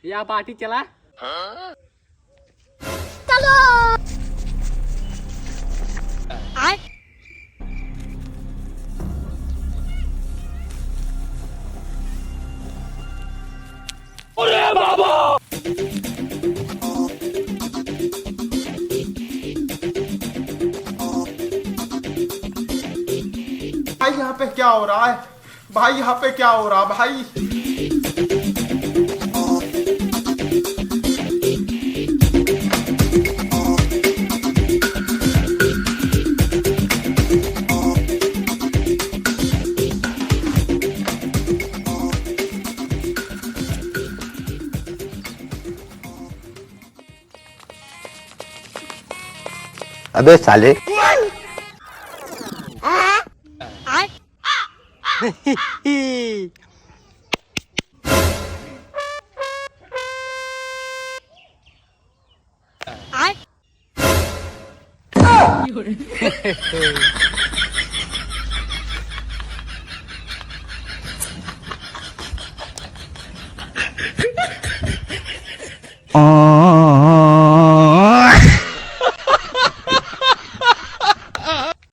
या पार्टी चला। चलो। अरे बाबा भाई यहाँ पे क्या हो रहा है? भाई यहाँ पे क्या हो रहा भाई? अबे साले I